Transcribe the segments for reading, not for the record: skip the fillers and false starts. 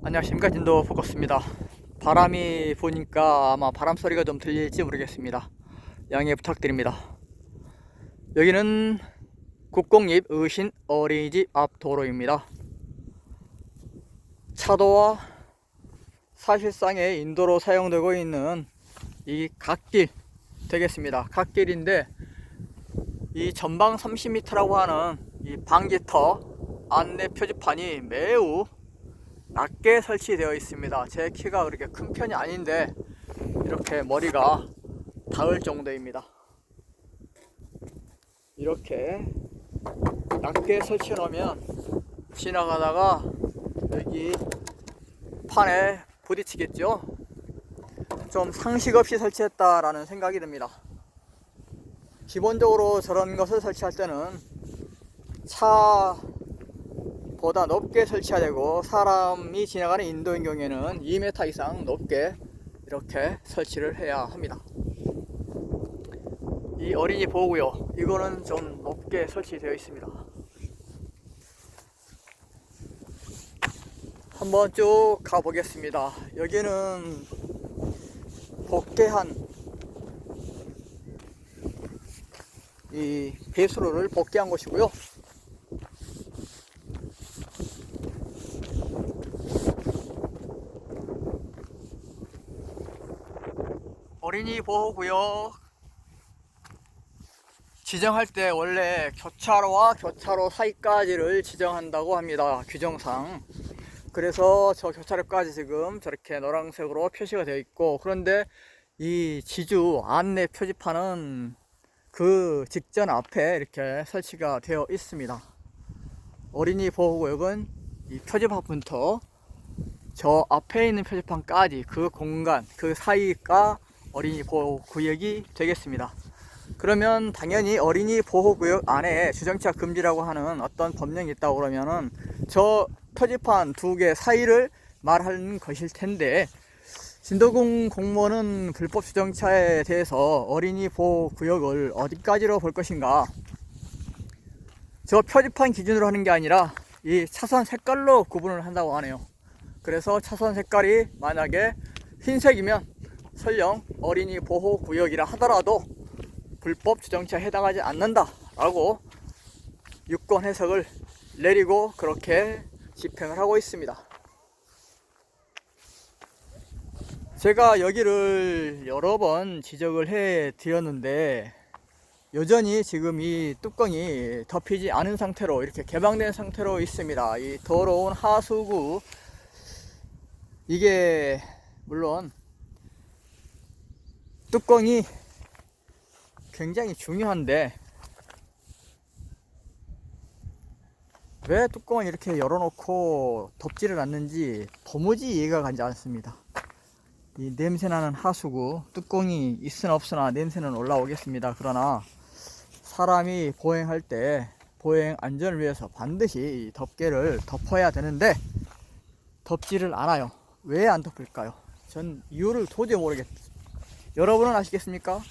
안녕하십니까, 진도 포커스입니다. 바람이 부니까 아마 바람 소리가 좀 들릴지 모르겠습니다. 양해 부탁드립니다. 여기는 국공립 의신 어린이집 앞 도로입니다. 차도와 사실상의 인도로 사용되고 있는 이 갓길 되겠습니다. 갓길인데 이 전방 30m라고 하는 이 방지터 안내 표지판이 매우 낮게 설치되어 있습니다. 제 키가 그렇게 큰 편이 아닌데 이렇게 머리가 닿을 정도입니다. 이렇게 낮게 설치해 놓으면 지나가다가 여기 판에 부딪히겠죠. 좀 상식 없이 설치했다라는 생각이 듭니다. 기본적으로 저런 것을 설치할 때는 차보다 높게 설치해야 되고, 사람이 지나가는 인도인 경우에는 2m 이상 높게 이렇게 설치를 해야 합니다. 이 어린이 보호구역, 이거는 좀 높게 설치되어 있습니다. 한번 쭉 가보겠습니다. 여기는 복개한 이 배수로를 복개한 곳이고요. 어린이 보호구역 지정할 때 원래 교차로와 교차로 사이까지를 지정한다고 합니다, 규정상. 그래서 저 교차로까지 지금 저렇게 노란색으로 표시가 되어 있고, 그런데 이 지주 안내 표지판은 그 직전 앞에 이렇게 설치가 되어 있습니다. 어린이 보호구역은 이 표지판부터 저 앞에 있는 표지판까지 그 공간, 그 사이가 어린이 보호구역이 되겠습니다. 그러면 당연히 어린이 보호구역 안에 주정차 금지라고 하는 어떤 법령이 있다고 그러면은 저 표지판 두 개 사이를 말하는 것일 텐데, 진도군 공무원은 불법 주정차에 대해서 어린이 보호구역을 어디까지로 볼 것인가? 저 표지판 기준으로 하는 게 아니라 이 차선 색깔로 구분을 한다고 하네요. 그래서 차선 색깔이 만약에 흰색이면 설령 어린이 보호구역이라 하더라도 불법 주정차에 해당하지 않는다 라고 유권 해석을 내리고 그렇게 집행을 하고 있습니다. 제가 여기를 여러 번 지적을 해 드렸는데 여전히 지금 이 뚜껑이 덮이지 않은 상태로 이렇게 개방된 상태로 있습니다. 이 더러운 하수구, 이게 물론 뚜껑이 굉장히 중요한데 왜 뚜껑을 이렇게 열어놓고 덮지를 않는지 도무지 이해가 가지 않습니다. 이 냄새나는 하수구, 뚜껑이 있으나 없으나 냄새는 올라오겠습니다. 그러나 사람이 보행할 때 보행 안전을 위해서 반드시 덮개를 덮어야 되는데 덮지를 않아요. 왜 안 덮을까요? 전 이유를 도저히 모르겠어요. 여러분은 아시겠습니까?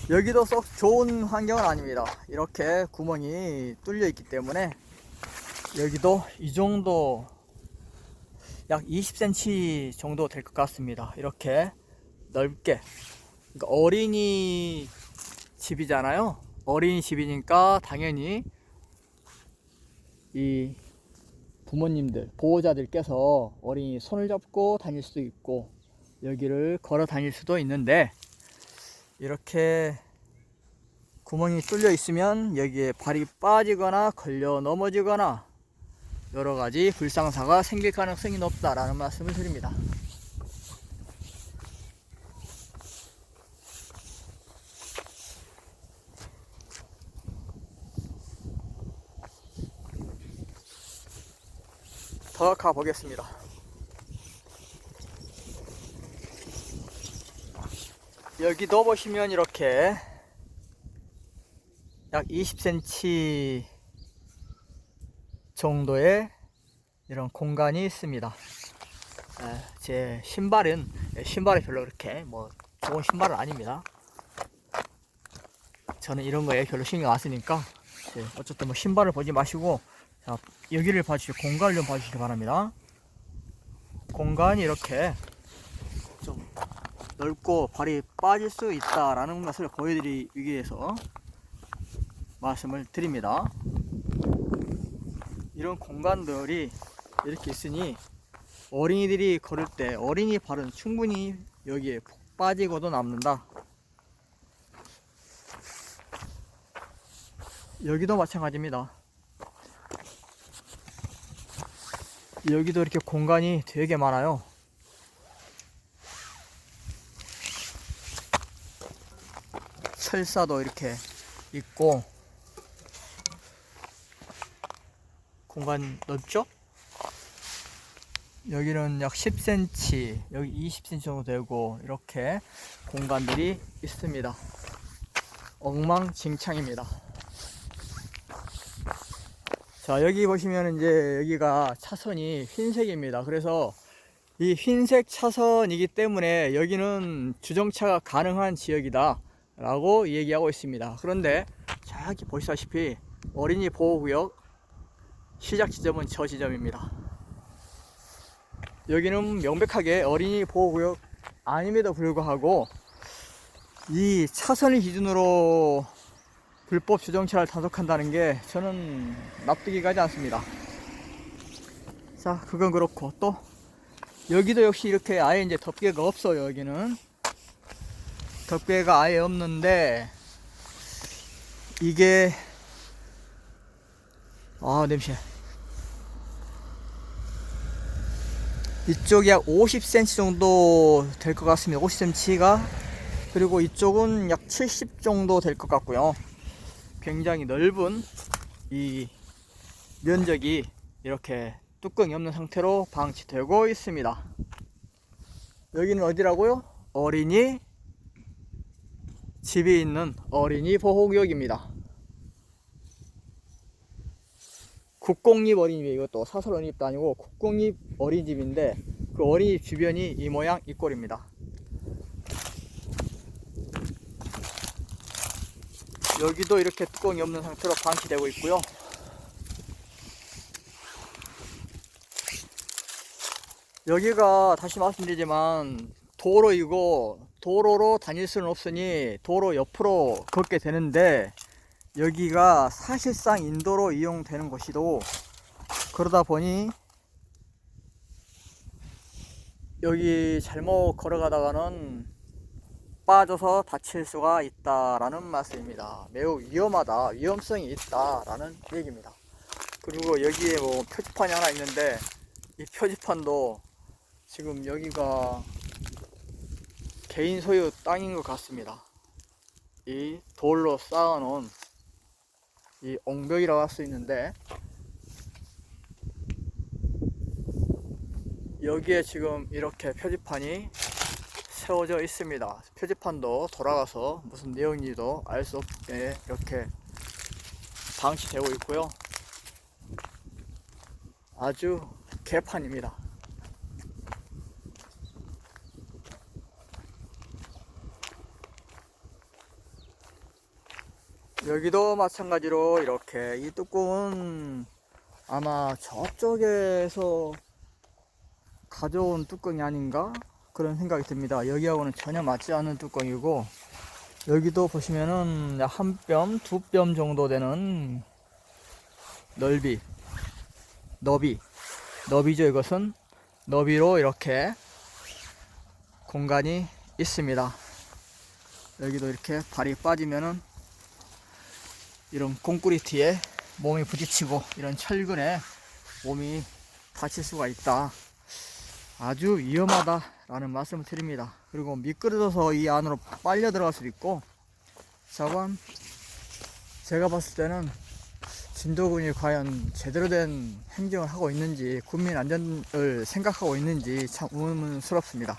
여기도 썩 좋은 환경은 아닙니다. 이렇게 구멍이 뚫려 있기 때문에 여기도 이 정도 약 20cm 정도 될 것 같습니다. 이렇게 넓게. 그러니까 어린이 집이잖아요. 어린이 집이니까 당연히 이 부모님들, 보호자들께서 어린이 손을 잡고 다닐 수도 있고 여기를 걸어 다닐 수도 있는데, 이렇게 구멍이 뚫려 있으면 여기에 발이 빠지거나 걸려 넘어지거나 여러가지 불상사가 생길 가능성이 높다라는 말씀을 드립니다. 더 가보겠습니다. 여기도 보시면 이렇게 약 20cm 정도의 이런 공간이 있습니다. 제 신발이 별로 그렇게 뭐 좋은 신발은 아닙니다. 저는 이런 거에 별로 신경 안 쓰니까 어쨌든 뭐 신발을 보지 마시고 자, 여기를 봐주시고 공간을 좀 봐주시기 바랍니다. 공간이 이렇게 좀 넓고 발이 빠질 수 있다라는 것을 보여드리기 위해서 말씀을 드립니다. 이런 공간들이 이렇게 있으니 어린이들이 걸을 때 어린이 발은 충분히 여기에 푹 빠지고도 남는다. 여기도 마찬가지입니다. 여기도 이렇게 공간이 되게 많아요. 철사도 이렇게 있고 공간 넓죠? 여기는 약 10cm, 여기 20cm 정도 되고 이렇게 공간들이 있습니다. 엉망진창입니다. 자, 여기 보시면 이제 여기가 차선이 흰색입니다. 그래서 이 흰색 차선이기 때문에 여기는 주정차가 가능한 지역이다 라고 얘기하고 있습니다. 그런데 저기 보시다시피 어린이 보호구역 시작 지점은 저 지점입니다. 여기는 명백하게 어린이 보호구역 아님에도 불구하고 이 차선을 기준으로 불법 주정차를 단속한다는 게 저는 납득이 가지 않습니다. 자, 그건 그렇고 또 여기도 역시 이렇게 아예 이제 덮개가 없어요. 여기는 덮개가 아예 없는데 이게 냄새. 이쪽이 약 50cm 정도 될 것 같습니다. 50cm가. 그리고 이쪽은 약 70 정도 될 것 같고요. 굉장히 넓은 이 면적이 이렇게 뚜껑이 없는 상태로 방치되고 있습니다. 여기는 어디라고요? 어린이 집이 있는 어린이 보호구역입니다. 국공립 어린이집, 이것도 사설 어린이집도 아니고 국공립 어린이집인데 그 어린이집 주변이 이 모양 이 꼴입니다. 여기도 이렇게 뚜껑이 없는 상태로 방치되고 있고요. 여기가 다시 말씀드리지만 도로이고 도로로 다닐 수는 없으니 도로 옆으로 걷게 되는데 여기가 사실상 인도로 이용되는 곳이도 그러다 보니 여기 잘못 걸어가다가는 빠져서 다칠 수가 있다라는 말씀입니다. 매우 위험하다, 위험성이 있다라는 얘기입니다. 그리고 여기에 뭐 표지판이 하나 있는데 이 표지판도 지금 여기가 개인 소유 땅인 것 같습니다. 이 돌로 쌓아놓은 이 옹벽이라고 할 수 있는데 여기에 지금 이렇게 표지판이 세워져 있습니다. 표지판도 돌아가서 무슨 내용인지도 알 수 없게 이렇게 방치되고 있고요. 아주 개판입니다. 여기도 마찬가지로 이렇게 이 뚜껑은 아마 저쪽에서 가져온 뚜껑이 아닌가 그런 생각이 듭니다. 여기하고는 전혀 맞지 않는 뚜껑이고 여기도 보시면은 한 뼘, 두 뼘 정도 되는 너비죠. 이것은 너비로 이렇게 공간이 있습니다. 여기도 이렇게 발이 빠지면은 이런 콘크리트에 몸이 부딪히고 이런 철근에 몸이 다칠 수가 있다. 아주 위험하다 라는 말씀을 드립니다. 그리고 미끄러져서 이 안으로 빨려 들어갈 수도 있고 저건 제가 봤을 때는 진도군이 과연 제대로 된 행정을 하고 있는지 국민 안전을 생각하고 있는지 참 의문스럽습니다.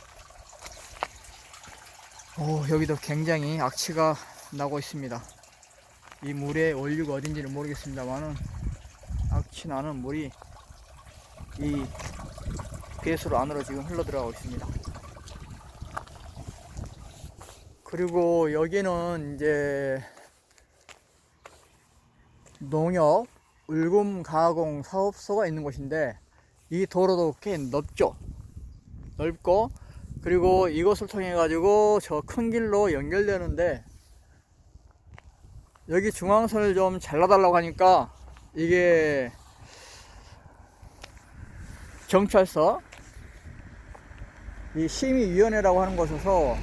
여기도 굉장히 악취가 나고 있습니다. 이 물의 원료가 어딘지는 모르겠습니다만은 악취 나는 물이 이 배수로 안으로 지금 흘러 들어가고 있습니다. 그리고 여기는 이제 농협 울금 가공 사업소가 있는 곳인데, 이 도로도 꽤 넓고, 그리고 이것을 통해 가지고 저 큰 길로 연결되는데, 여기 중앙선을 좀 잘라달라고 하니까 이게 경찰서 이 심의위원회라고 하는 곳에서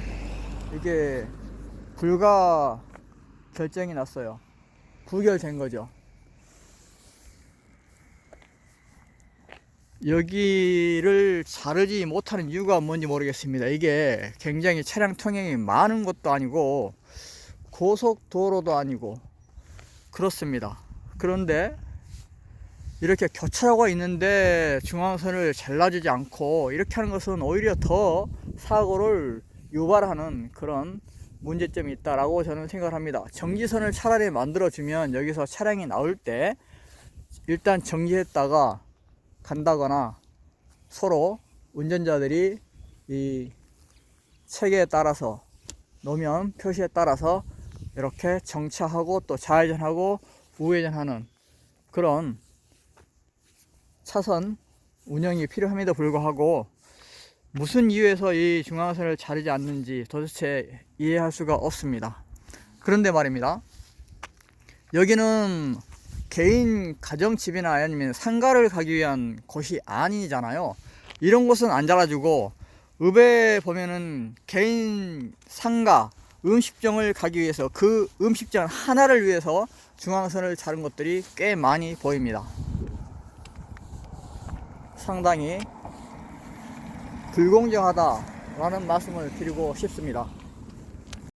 이게 불가 결정이 났어요. 부결된 거죠. 여기를 자르지 못하는 이유가 뭔지 모르겠습니다. 이게 굉장히 차량 통행이 많은 것도 아니고 고속도로도 아니고 그렇습니다. 그런데 이렇게 교차로가 있는데 중앙선을 잘라주지 않고 이렇게 하는 것은 오히려 더 사고를 유발하는 그런 문제점이 있다라고 저는 생각을 합니다. 정지선을 차라리 만들어주면 여기서 차량이 나올 때 일단 정지했다가 간다거나, 서로 운전자들이 이 체계에 따라서, 노면 표시에 따라서 이렇게 정차하고 또 좌회전하고 우회전하는 그런 차선 운영이 필요함에도 불구하고 무슨 이유에서 이 중앙선을 자르지 않는지 도대체 이해할 수가 없습니다. 그런데 말입니다, 여기는 개인 가정집이나 아니면 상가를 가기 위한 곳이 아니잖아요. 이런 곳은 안 잘라주고, 읍에 보면은 개인 상가 음식점을 가기 위해서, 그 음식점 하나를 위해서 중앙선을 자른 것들이 꽤 많이 보입니다. 상당히 불공정하다라는 말씀을 드리고 싶습니다.